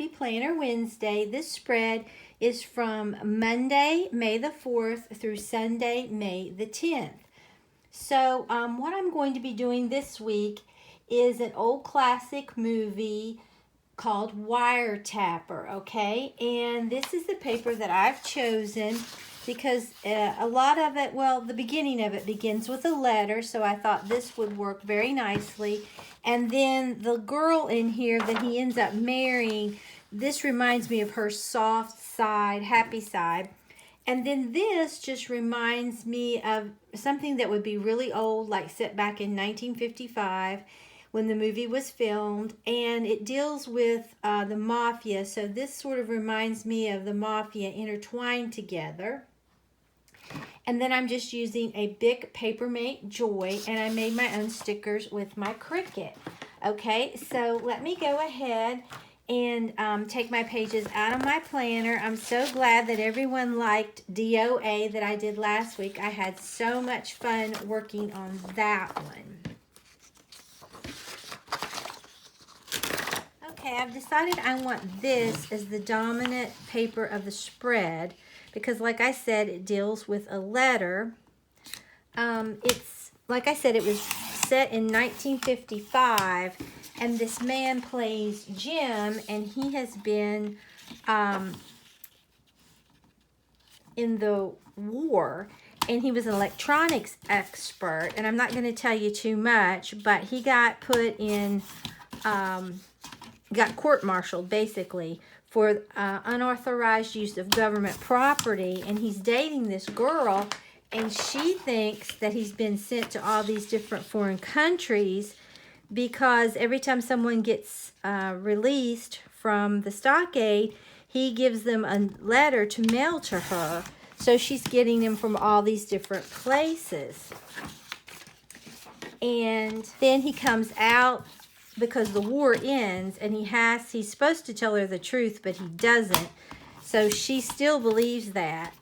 Planner Wednesday. This spread is from Monday, May the 4th through Sunday, May the 10th. So what I'm going to be doing this week is an old classic movie called Wiretapper, okay? And this is the paper that I've chosen because a lot of it, well, the beginning of it begins with a letter, so I thought this would work very nicely. And then the girl in here that he ends up marrying, this reminds me of her soft side, happy side. And then this just reminds me of something that would be really old, like set back in 1955 when the movie was filmed. And it deals with the mafia. So this sort of reminds me of the mafia intertwined together. And then I'm just using a Bic Papermate Joy, and I made my own stickers with my Cricut. Okay, so let me go ahead and take my pages out of my planner. I'm so glad that everyone liked DOA that I did last week. I had so much fun working on that one. Okay, I've decided I want this as the dominant paper of the spread because, like I said, it deals with a letter. It's, like I said, it was set in 1955, and this man plays Jim, and he has been in the war, and he was an electronics expert, and I'm not going to tell you too much, but he got put in, got court-martialed, basically, for unauthorized use of government property, and he's dating this girl, and she thinks that he's been sent to all these different foreign countries because every time someone gets released from the stockade, he gives them a letter to mail to her. So she's getting them from all these different places. And then he comes out because the war ends, and he's supposed to tell her the truth, but he doesn't. So she still believes that.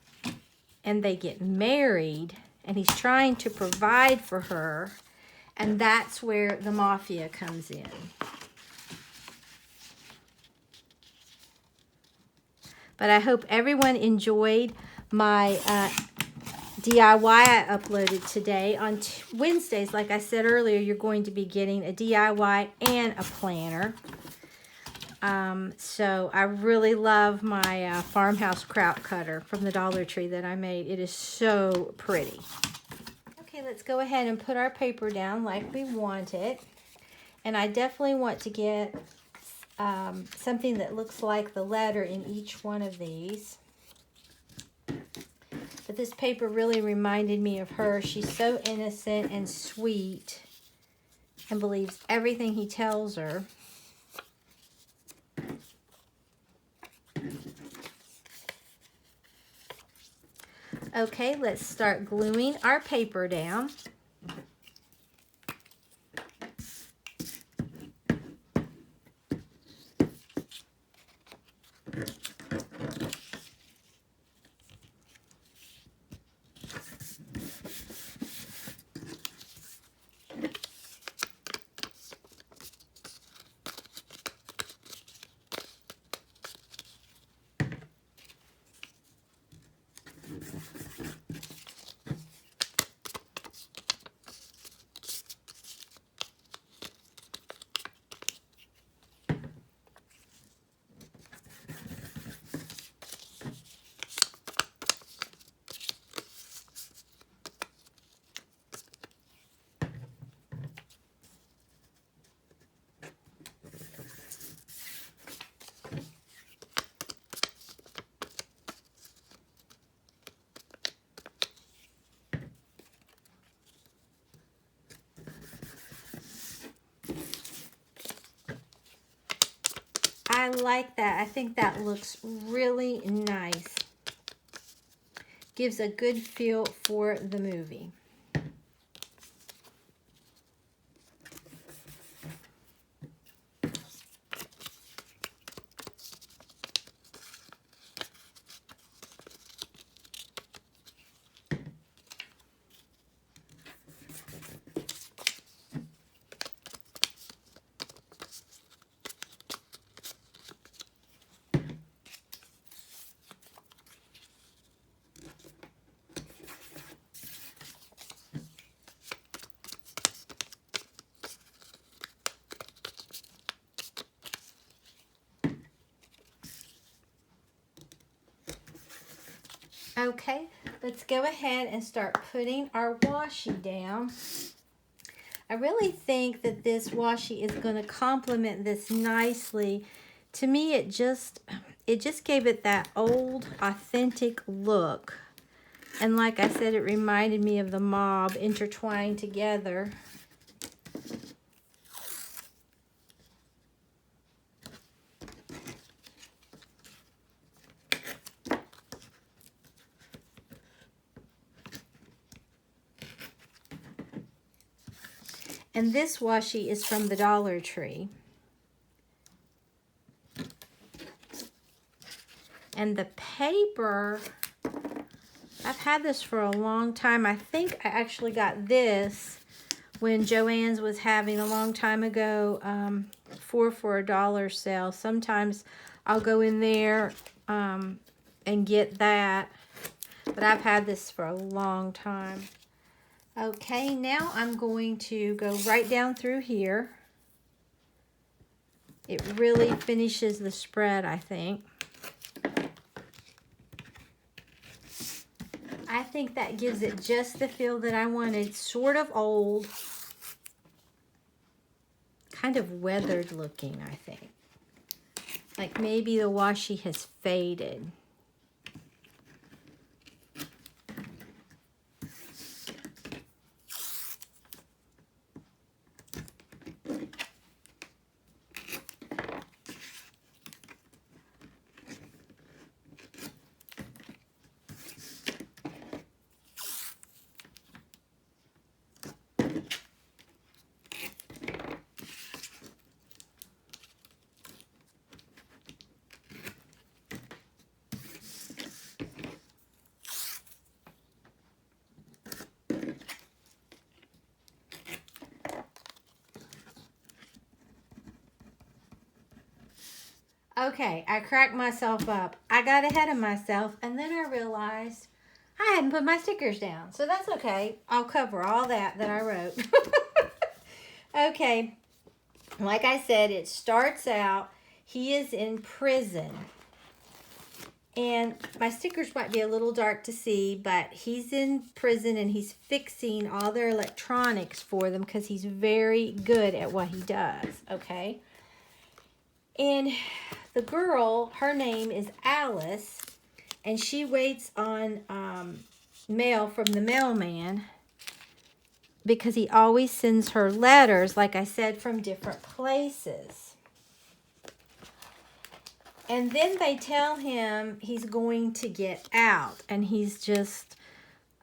And they get married, and he's trying to provide for her. And that's where the mafia comes in. But I hope everyone enjoyed my DIY I uploaded today. On Wednesdays, like I said earlier, you're going to be getting a DIY and a planner. So I really love my farmhouse kraut cutter from the Dollar Tree that I made. It is so pretty. Okay, let's go ahead and put our paper down like we want it. And I definitely want to get something that looks like the letter in each one of these. But this paper really reminded me of her. She's so innocent and sweet and believes everything he tells her. Okay, let's start gluing our paper down. I like that. I think that looks really nice. Gives a good feel for the movie. Okay, let's go ahead and start putting our washi down. I really think that this washi is going to complement this nicely. To me, it just gave it that old, authentic look. And like I said, it reminded me of the mob intertwined together. And this washi is from the Dollar Tree. And the paper, I've had this for a long time. I think I actually got this when Joann's was having a long time ago 4 for $1 sale. Sometimes I'll go in there and get that. But I've had this for a long time. Okay, now I'm going to go right down through here. It really finishes the spread, I think. I think that gives it just the feel that I wanted. Sort of old. Kind of weathered looking, I think. Like maybe the washi has faded. Okay, I cracked myself up. I got ahead of myself, and then I realized I hadn't put my stickers down. So that's okay. I'll cover all that I wrote. Okay, like I said, it starts out, he is in prison. And my stickers might be a little dark to see, but he's in prison and he's fixing all their electronics for them because he's very good at what he does, okay? And the girl, her name is Alice, and she waits on mail from the mailman because he always sends her letters, like I said, from different places. And then they tell him he's going to get out, and he's just,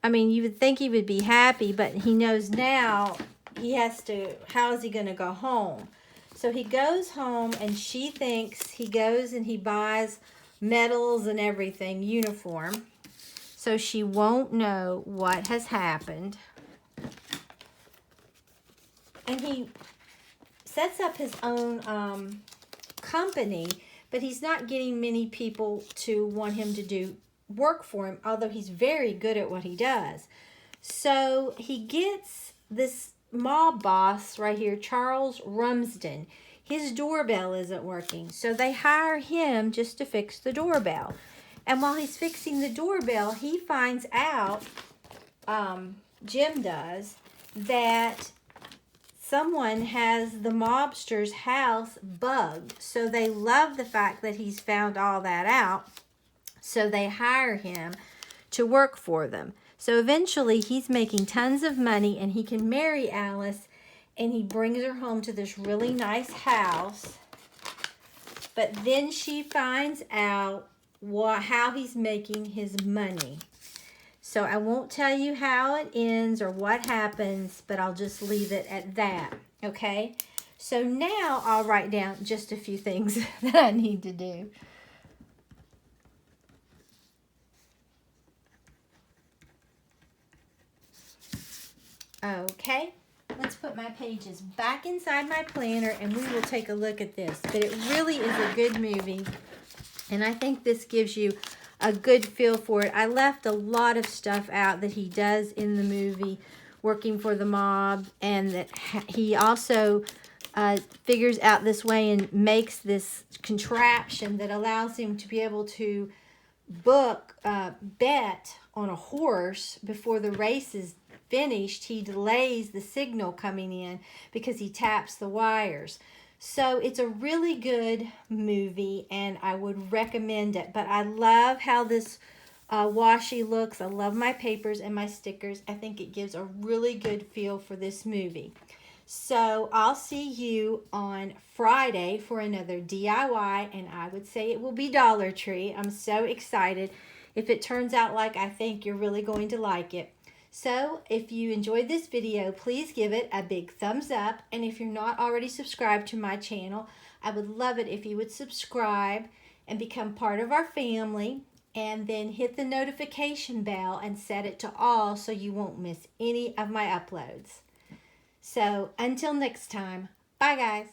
I mean, you would think he would be happy, but he knows now he has to, how is he going to go home? So he goes home, and she thinks he goes and he buys medals and everything, uniform, so she won't know what has happened. And he sets up his own company, but he's not getting many people to want him to do work for him, although he's very good at what he does. So he gets this mob boss right here, Charles Rumsden. His doorbell isn't working, so they hire him just to fix the doorbell. And while he's fixing the doorbell, he finds out, Jim does, that someone has the mobster's house bugged. So they love the fact that he's found all that out, so they hire him to work for them. So eventually he's making tons of money, and he can marry Alice, and he brings her home to this really nice house. But then she finds out how he's making his money. So I won't tell you how it ends or what happens, but I'll just leave it at that, okay? So now I'll write down just a few things that I need to do. Okay, let's put my pages back inside my planner, and we will take a look at this. But it really is a good movie, and I think this gives you a good feel for it. I left a lot of stuff out that he does in the movie, working for the mob, and that he also figures out this way and makes this contraption that allows him to be able to bet on a horse before the race is finished. He delays the signal coming in because he taps the wires. So it's a really good movie, and I would recommend it. But I love how this washi looks. I love my papers and my stickers. I think it gives a really good feel for this movie. So I'll see you on Friday for another DIY, and I would say it will be Dollar Tree. I'm so excited. If it turns out like I think, you're really going to like it. So if you enjoyed this video, please give it a big thumbs up. And if you're not already subscribed to my channel, I would love it if you would subscribe and become part of our family. And then hit the notification bell and set it to all so you won't miss any of my uploads. So until next time, bye guys.